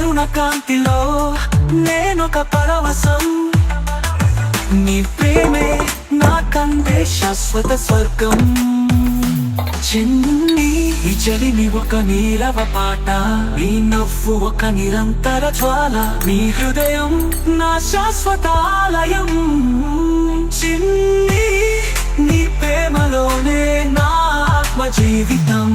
కరుణ కాంతిలో నేనొక పరవశం. నీ ప్రేమే నాకందే శాశ్వత స్వర్గం. చిన్ని ఈ చలిని ఒక నీరవ పాట, నీ నవ్వు ఒక నిరంతర జ్వాల, నీ హృదయం నా శాశ్వత ఆలయం. చిన్ని నీ ప్రేమలోనే నా ఆత్మ జీవితం.